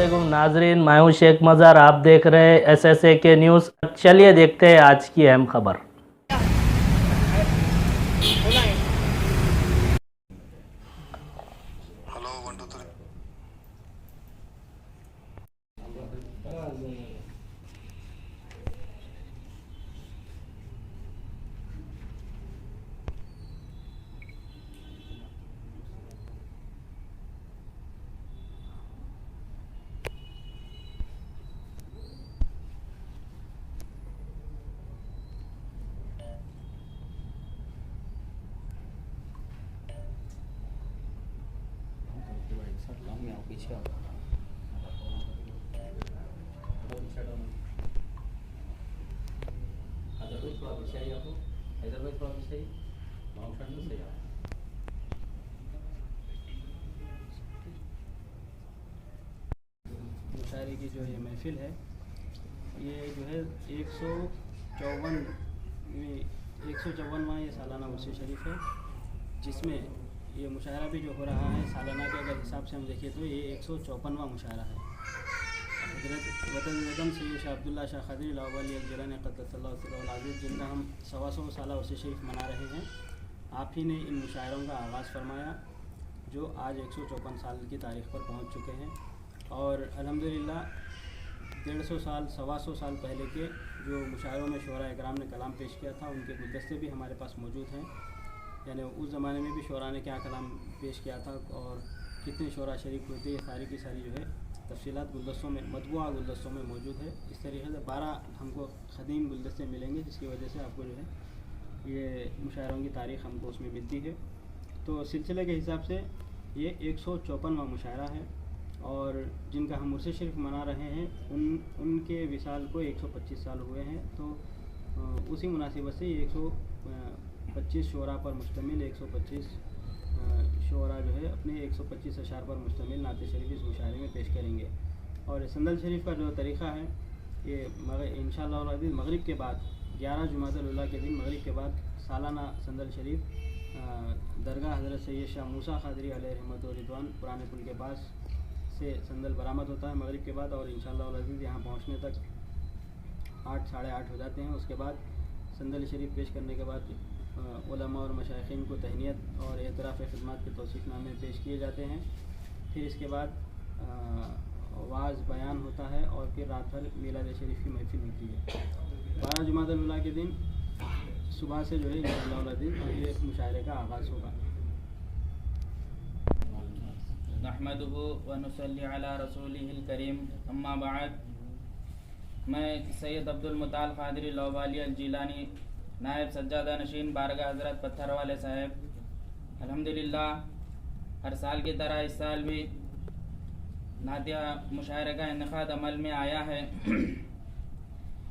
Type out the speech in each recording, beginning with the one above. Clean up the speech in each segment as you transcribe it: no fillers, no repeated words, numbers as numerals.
अस्सलामुअलैकुम नाजरीन, मैं हूं शेख मज़हर। आप देख रहे हैं SSAK न्यूज़। चलिए देखते हैं आज की अहम खबर। हेलो 1 2 3। मुशायरे की जो ये महफिल है, ये जो है 154वां ये सालाना उर्स शरीफ है, जिसमें ये मुशायरा भी जो हो रहा है सालाना के अगर हिसाब से हम देखें तो ये 154वां मुशायरा है। हज़रत वतन निज़म सैयद शाह अब्दुल्ला शाह क़ादरी लावाली जिलानी क़द्दसल्लाहु सिर्रहुल अज़ीज़, जिनका हम 125 साला उर्स शरीफ मना रहे हैं, आप ही ने इन मुशायरों का आगाज़ फरमाया जो आज 154 साल की तारीख़ पर पहुँच चुके हैं। और अल्हम्दुलिल्लाह 150 साल 125 साल पहले के जो मुशायरों में शोरा इकराम ने कलाम पेश किया था, उनके गुलदस्ते भी हमारे पास मौजूद हैं। यानी उस ज़माने में भी शोरा ने क्या कलाम पेश किया था और कितने शोरा शरीक हुए थे, ये सारी की सारी जो है तफसीलात गुलदस्तों में, मतबूआ गुलदस्तों में मौजूद है। इस तरीके से 12 हमको ख़दीम गुलदस्ते मिलेंगे, जिसकी वजह से आपको जो है ये मुशायरों की तारीख़ हमको उसमें मिलती है। तो सिलसिले के हिसाब से ये 154वां मुशायरा है और जिनका हम उर्स शरीफ मना रहे हैं उनके विसाल को 125 साल हुए हैं। तो उसी मुनासिबत से ये 125 शोरा पर मुश्तमिल 125 शोरा जो है अपने 125 अशार पर मुश्तमिल नात शरीफ इस मुशायरे में पेश करेंगे। और संदल शरीफ का जो तरीक़ा है, ये इंशाअल्लाह मगरिब के बाद 11 जुमादुल उला के दिन मगरिब के बाद सालाना संदल शरीफ दरगाह हज़रत सैयद शाह मूसा क़ादरी अलैहि रहमत व रिदवान पुराने पुल के पास से संदल बरामद होता है मगरिब के बाद, और इंशाअल्लाह अज़ीज़ यहाँ पहुँचने तक 8 साढ़े 8 हो जाते हैं। उसके बाद संदल शरीफ पेश करने के बाद उलमा और मशाइखीन को तहनीत और एतराफ़ ख़िदमत के तौसीफ़नामे पेश किए जाते हैं। फिर इसके बाद वाज़ बयान होता है और फिर रात भर मीलाद शरीफ की महफिल होती है। 12 जुमादुल उला के दिन सुबह से जो है इंशाअल्लाह अज़ीज़ ये मुशायरे का आगाज़ होगा। नहमदुहु व नुसल्ली अला रसूलिहिल करीम, अम्मा बाद। मैं सैयद अब्दुल मुताल क़ादरी लावाली जिलानी नायब सज्जादा नशीन बारगाह हज़रत पत्थर वाले साहब, अल्हम्दुलिल्लाह हर साल की तरह इस साल भी नातिया मुशायरे का इनेकाद अमल में आया है।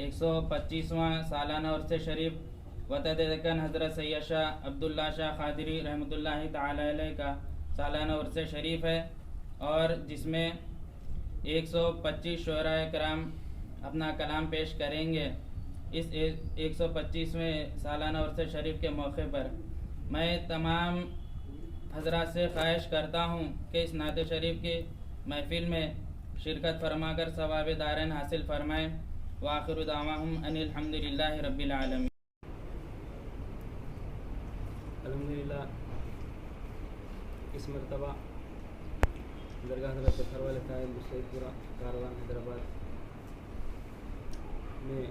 125वां सालाना उर्स शरीफ वतद दक्कन हज़रत सैयद शाह अब्दुल्ला शाह क़ादरी रहमतुल्लाहि तआला अलैह का सालाना उर्स शरीफ है, और जिसमें 125 शोरा कराम अपना कलाम पेश करेंगे। इस 125वें सालाना उर्स शरीफ के मौके पर मैं तमाम हज़रात से ख्वाहिश करता हूँ कि इस नात शरीफ की महफिल में शिरकत फरमाकर सवाब दारैन हासिल फरमाएँ। व आखिरु दावाहुम अनिल हम्दुलिल्लाहि रब्बिल आलमीन। अल्हम्दुलिल्लाह इस मरतबा दरगाह हज़रत पत्थर वाले साहिब मुसैदपुरा कारवान हैदराबाद में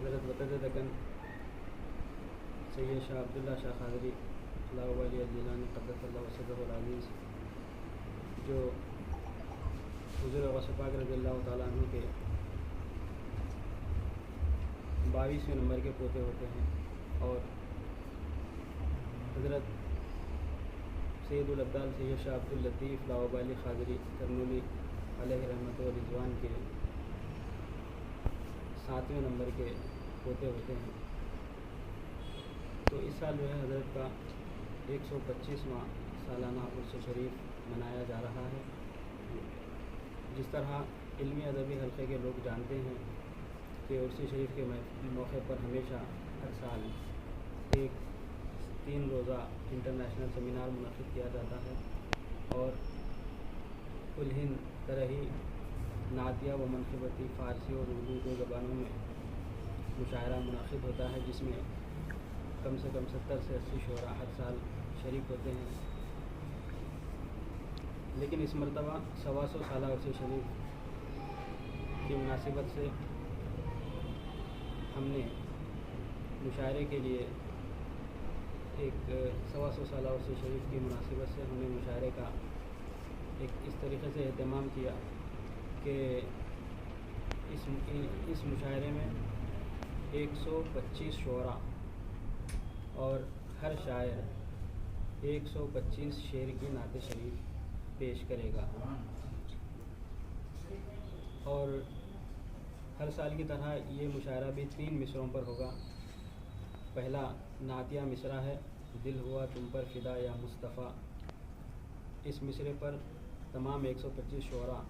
हज़रत वतद दक्कन सैयद शाह अब्दुल्ला शाह क़ादरी लावाली जिलानी क़द्दसल्लाहु सिर्रहुल अज़ीज़, जो हुज़ूर गौस पाक रज़ियल्लाहु तआला अन्हु के 22वें नंबर के पोते होते हैं, और हज़रत सैयदुल अब्दाल सैयद शाह अब्दुल लतीफ़ लावाली क़ादरी करनूली अलैहि रहमत व रिज़वान के 7वें नंबर के पोते होते हैं। तो इस साल जो है हज़रत का 125वां सालाना उर्स शरीफ मनाया जा रहा है। जिस तरह इल्मी अदबी हल्के के लोग जानते हैं कि उर्स शरीफ के मौके पर हमेशा हर साल एक 3 रोज़ा इंटरनेशनल सेमिनार मुनक़िद किया जाता है, और उल-हिंद तरही नातिया व मनक़बती फ़ारसी और उर्दू 2 ज़बानों में मुशायरा मुनक़िद होता है, जिसमें कम से कम 70 से 80 शुअरा हर साल शरीक होते हैं। लेकिन इस मरतबा 125 साला उर्स शरीफ की मुनासिबत से हमने मुशायरे के लिए एक 125 साला उर्स शरीफ की मुनासिबत से हमने मुशायरे का एक इस तरीक़े से एहतमाम किया कि इस मुशायरे में 125 शुअरा और हर शायर 125 शेर की नात शरीफ पेश करेगा। और हर साल की तरह ये मुशायरा भी 3 मिसरों पर होगा। पहला नातिया मिसरा है, दिल हुआ तुम पर फ़िदा या मुस्तफ़ा। इस मिसरे पर तमाम 125 शुअरा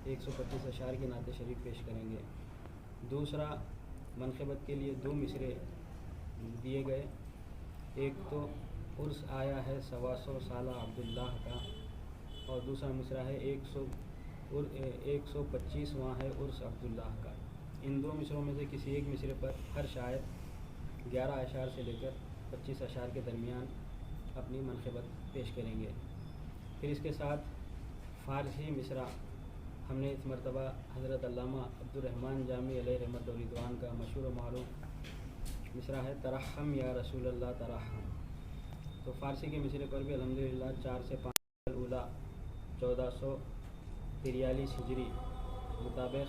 125 अशार की नात शरीफ पेश करेंगे। दूसरा मनक़बत के लिए 2 मिसरे दिए गए, एक तो उर्स आया है 125 साला अब्दुल्लाह का, और दूसरा मिसरा है 125वां है उर्स अब्दुल्लाह का। इन 2 मिसरों में से किसी एक मिसरे पर हर शायर 11 अशार से लेकर 25 अशार के दरमियान अपनी मनक़बत पेश करेंगे। फिर इसके साथ फ़ारसी मिसरा हमने इस मरतबा हज़रत अल्लामा अब्दुर्रहमान जामी अलैहि रहमत व रिदवान का मशहूर व मारूफ मिसरा है, तरहम या रसूल अल्लाह तरहम। तो फ़ारसी के मिसरे पर भी अल्हम्दुलिल्लाह 4 से 5 उला 1443 हिजरी मुताबिक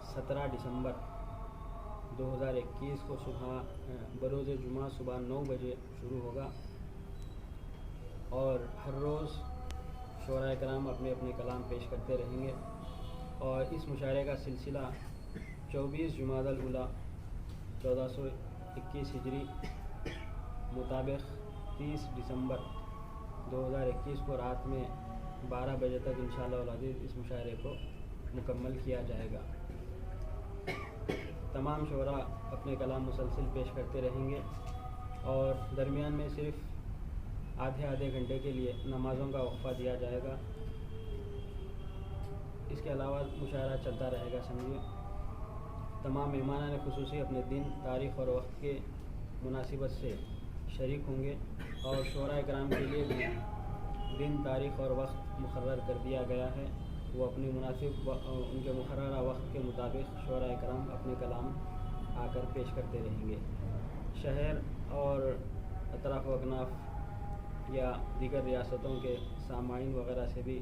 17 दिसंबर 2021 को बरोज़ जुमा सुबह 9 बजे शुरू होगा और हर रोज़ शुअरा कराम अपने अपने कलाम पेश करते रहेंगे। और इस मुशायरे का सिलसिला 24 जुमादल उला 1421 हिजरी मुताबिक 30 दिसंबर 2021 को रात में 12 बजे तक इंशाअल्लाह अज़ीज़ इस मुशायरे को मुकम्मल किया जाएगा। तमाम शुअरा अपने कलाम मुसलसल पेश करते रहेंगे और दरमियान में सिर्फ़ आधे घंटे के लिए नमाज़ों का वक़फ़ा दिया जाएगा। इसके अलावा मुशायरा चलता रहेगा। समझिए तमाम मेहमानान ख़ुसूसी अपने दिन, तारीख़ और वक्त के मुनासिबत से शरीक होंगे और शुअरा कराम के लिए भी दिन, तारीख़ और वक्त मुक़र्रर कर दिया गया है। वो अपनी मुनासिब उनके मुक़र्ररा वक्त के मुताबिक शुअरा कराम अपने कलाम आकर पेश करते रहेंगे। शहर और अतराफ़ व अकनाफ़ या दीगर रियासतों के सामाईन वग़ैरह से भी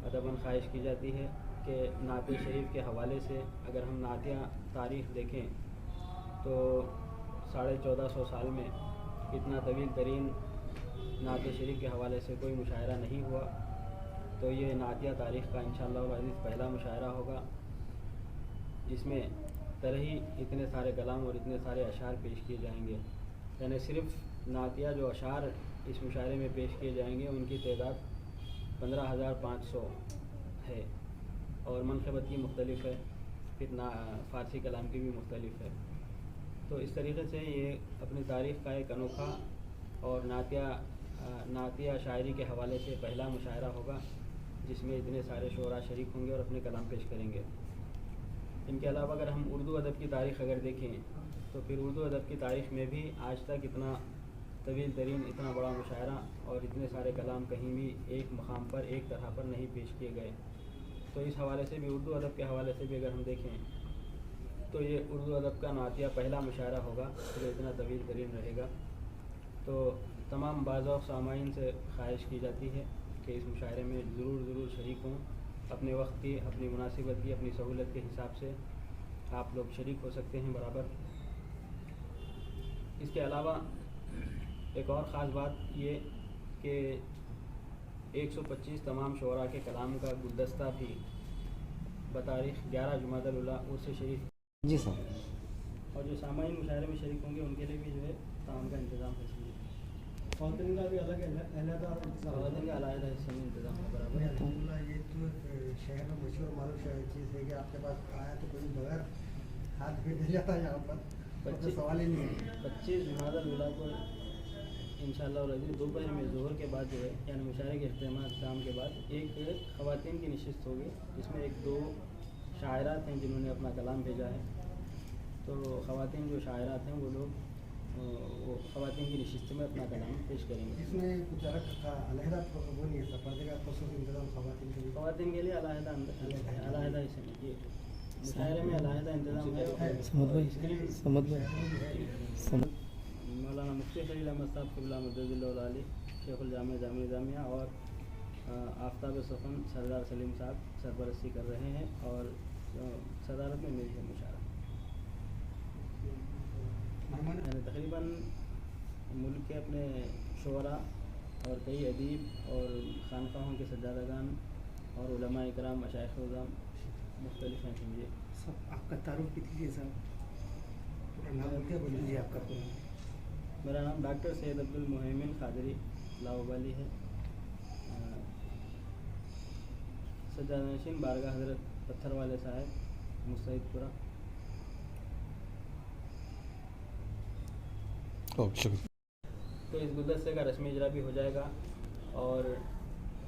अदबन ख्वाहिश की जाती है कि नात शरीफ के हवाले से अगर हम नातिया तारीख़ देखें तो 1450 साल में इतना तवील तरीन नात शरीफ के हवाले से कोई मुशायरा नहीं हुआ। तो ये नातिया तारीख़ का इंशाअल्लाह अज़ीज़ पहला मुशायरा होगा, जिसमें तरही इतने सारे कलाम और इतने सारे अशार पेश किए जाएंगे। यानी सिर्फ़ नातिया जो अशार इस मुशायरे में पेश किए जाएंगे उनकी तादाद 15,500 है और मनक़बत की मुख्तलिफ़ है, फिर फ़ारसी कलाम की भी मुख्तलिफ़ है। तो इस तरीक़े से ये अपनी तारीख़ का एक अनोखा और नातिया शायरी के हवाले से पहला मुशायरा होगा, जिसमें इतने सारे शुअरा शरीक होंगे और अपने कलाम पेश करेंगे। इनके अलावा अगर हम उर्दू अदब की तारीख़ अगर देखें तो फिर उर्दू अदब की तारीख़ में भी आज तक इतना तवील तरीन, इतना बड़ा मुशायरा और इतने सारे कलाम कहीं भी एक मकाम पर एक तरह पर नहीं पेश किए गए। तो इस हवाले से भी उर्दू अदब के हवाले से भी अगर हम देखें तो ये उर्दू अदब का नातिया पहला मुशायरा होगा जो इतना तवील तरीन रहेगा। तो तमाम बाज़ सामाईन से ख्वाहिश की जाती है कि इस मुशायरे में ज़रूर शरीक हों। अपने वक्त की, अपनी मुनासिबत की, अपनी सहूलत के हिसाब से आप लोग शरीक हो सकते हैं बराबर। इसके अलावा एक और ख़ास बात ये कि 125 तमाम शुअरा के कलाम का गुलदस्ता भी बतारीख़ 11 जुमादल उला उर्स शरीफ जी सर, और जो सामाईन मुशायरे में शरीक होंगे उनके लिए भी जो है ताम का इंतज़ाम है। ख़वातीन का भी अलग ख़वातीन का अलग हिस्से में इंतज़ाम है बराबर। ये तो शहर में मशहूर मारूफ चीज़ है कि आपके पास आया तो कोई बगैर हाथ भी दे जाता है यहाँ पर, तो सवाल ही नहीं है। 25 जुमादल उला को इंशाअल्लाह अज़ीज़ दोपहर में ज़ोहर के बाद जो है यानी मुशायरे के अख्ताम शाम के बाद एक ख़वातीन की नशिस्त होगी, जिसमें एक दो शायरात हैं जिन्होंने अपना कलाम भेजा है। तो ख़वातीन जो शायरात हैं वो लोग वो ख़वातीन की नशिस्त में अपना कलाम पेश करेंगे। इसमें कुछ अलहदा वो नहीं है सर, पर्दे का खसूस इंतजाम ख़वातीन के लिए? ख़वातीन के लिए अलहदा इसमें ये मुशायरे में अलहदा इंतज़ाम है। मौलाना मुफ्ती खलील अहमद साहब क़िबला मददुल्लाह अलैह, शेखुल जामिया और आफ्ताब सफ़न सरदार सलीम साहब सरपरस्ती कर रहे हैं और सदारत में मेरी है मुशायरा। यानी तकरीबन मुल्क के अपने शुअरा और कई अदीब और खानकाहों के सज्जादगान और उलमा इकराम मशाइख़ उज़्ज़ाम मुख्तलिफ हैं। समझिए सब आपका तारुफ भी दीजिए साहब, पूरा नाम क्या बोल दीजिए आपका पूरा? मेरा नाम डॉक्टर सैयद अब्दुल मुहैमिन क़ादरी लाहौबाली है, सज्जादनशीन बारगाह हज़रत पत्थर वाले साहब मुस्तैदपुरा। तो इस गुलदस्ते का रस्मी इजरा भी हो जाएगा। और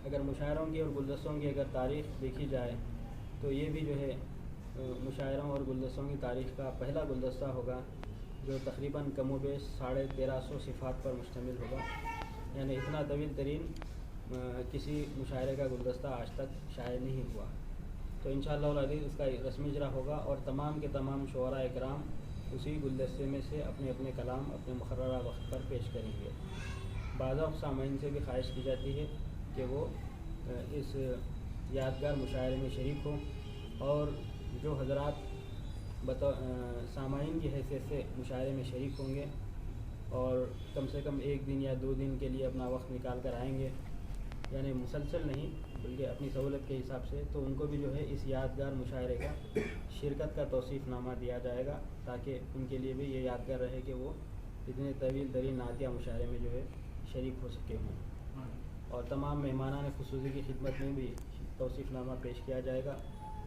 अगर मुशायरों की और गुलदस्तों की अगर तारीख़ देखी जाए तो ये भी जो है मुशायरों और गुलदस्तों की तारीख़ का पहला गुलदस्ता होगा जो तकरीबन कमो बेश 1350 सिफ़ात पर मुश्तमिल होगा। यानी इतना तवील तरीन किसी मुशायरे का गुलदस्ता आज तक शाये नहीं हुआ। तो इंशाअल्लाह अज़ीज़ इसका रस्मी इजरा होगा और तमाम के तमाम शुअरा इकराम उसी गुलदस्ते में से अपने अपने कलाम अपने मुक़र्ररा वक्त पर पेश करेंगे। बाज़ सामाइन से भी ख्वाहिश की जाती है कि वो इस यादगार मुशायरे में शरीक हों और जो हज़रात सामाइन की हैसियत से मुशायरे में शरीक होंगे और कम से कम एक दिन या 2 दिन के लिए अपना वक्त निकाल कर आएंगे, यानी मुसलसल नहीं बल्कि अपनी सहूलत के हिसाब से, तो उनको भी जो है इस यादगार मुशायरे का शिरकत का तौसीफ़नामा दिया जाएगा ताकि उनके लिए भी ये यादगार रहे कि वो इतने तवील तरीन नातिया मुशायरे में जो है शरीक हो सके हों। और तमाम मेहमानान ख़ुसूसी की खिदमत में भी तौसीफ़नामा पेश किया जाएगा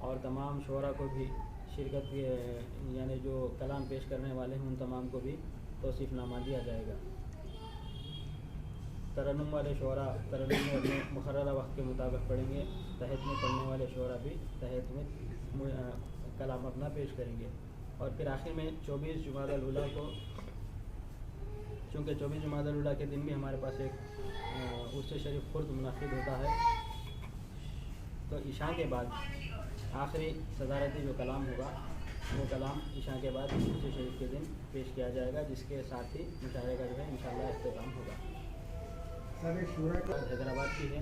और तमाम शुअरा को भी शिरकत यानी जो कलाम पेश करने वाले हैं उन तमाम को भी तौसीफ़नामा दिया जाएगा। तरन्नुम वाले शुअरा तरन्नुम में अपने मुक़र्ररा वक्त के मुताबिक पढ़ेंगे, तहत में पढ़ने वाले शुअरा भी तहत में कलाम अपना पेश करेंगे। और फिर आखिर में 24 जुमादुल उला को, चूँकि 24 जुमादुल उला के दिन भी हमारे पास एक उर्स शरीफ खुर्द मुनाक़िद होता है, तो इशा के बाद आखिरी सदारती जो कलाम होगा वो कलाम इशा के बाद उर्स शरीफ के दिन पेश किया जाएगा, जिसके साथ ही मुशायरे का जो है इंशाअल्लाह इख्तिताम होगा। हैदराबाद की है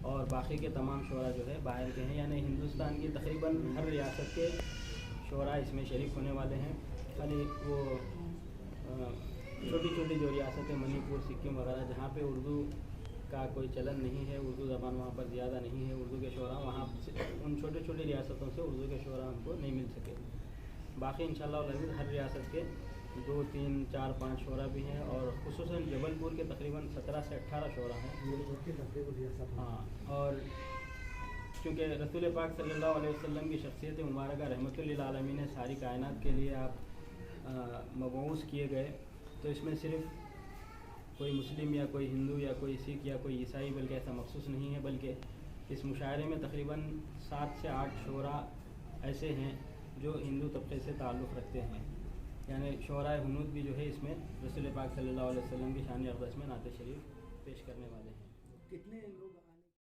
और बाकी के तमाम शुअरा जो है बाहर के हैं, यानी हिंदुस्तान की तकरीबन हर रियासत के शुअरा इसमें शरीक होने वाले हैं। खाली वो छोटी छोटी जो रियासतें मणिपुर सिक्किम वगैरह जहाँ पे उर्दू का कोई चलन नहीं है, उर्दू ज़बान वहाँ पर ज़्यादा नहीं है, उर्दू के शुअरा वहाँ उन छोटी छोटी रियासतों से उर्दू के शुअरा हमको नहीं मिल सके। बाकी इंशाअल्लाह हर रियासत के 2, 3, 4, 5 शुअरा भी हैं और ख़ुसूसन जबलपुर के तकरीबन 17 से 18 शुअरा हैं। हाँ, और चूँकि रसूल पाक सल्लल्लाहु अलैहि वसल्लम की शख्सियत मुबारका रहमतुल लिल आलमीन है, सारी कायनात के लिए आप मबऊस किए गए, तो इसमें सिर्फ़ कोई मुस्लिम या कोई हिंदू या कोई सिख या कोई ईसाई बल्कि ऐसा मखसूस नहीं है, बल्कि इस मुशायरे में तकरीबन 7 से 8 शुअरा ऐसे हैं जो हिंदू तबके से ताल्लुक़ रखते हैं। यानी शुअराए हुनूद भी जो है इसमें रसूल पाक सल्लल्लाहु अलैहि वसल्लम की शान अक़दस में नात शरीफ पेश करने वाले हैं। कितने